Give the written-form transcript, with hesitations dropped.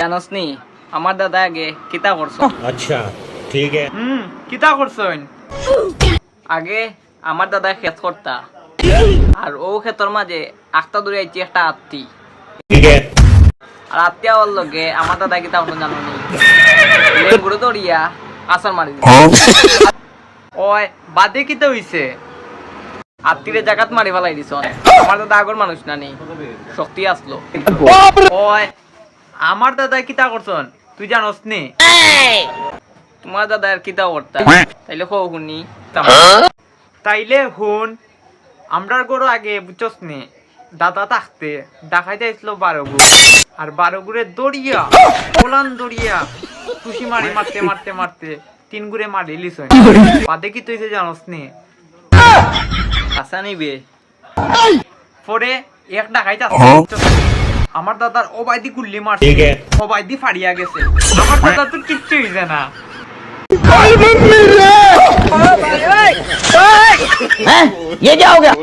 জানোস নি আমার দাদা আগে কিতা করছো? अच्छा ठीक है। কিতা করছইন? আগে আমার দাদা ক্ষেত করতা, আর ও ক্ষেতর মাঝে আখতা দূরে আইছি একটা আত্মি, ठीक है। আর আত্মীয় হওয়ার লগে আমার দাদা কিতা করতো জানো নি? লেবুড়ো দড়িয়া আসার মারি দিত। ওই বাদে কিতা হইছে? আত্মীরে জাগাত মারি ফেলাই দিছ। আমার দাদা আগর মানুষ না নি, শক্তি আসলো। ওই আমার দাদা কিতা করছন তুই জানোস নি? তোমার দাদা আর কিতা করতা তাইলে কও শুনি। তাইলে হুন, আমরার গরু আগে বুঝছস নি দাদা থাকতে দেখাইতে আসলো 12 গুড়, আর 12 গুড়ে দড়িয়া পোলান দড়িয়া খুশি মারি মারতে মারতে মারতে 3 গুড়ে মারি লিস। বাদে কি তুই জানোস নি? আসা নিবে পরে এক ডাকাইতে আমার দাদার ওবাইদি গুল্লি মারছে, ঠিক আছে। ওবাইদি ফাড়িয়া গেছে। আমার দাদা তো কিচ্ছু হইছে না। ये क्या हो गया?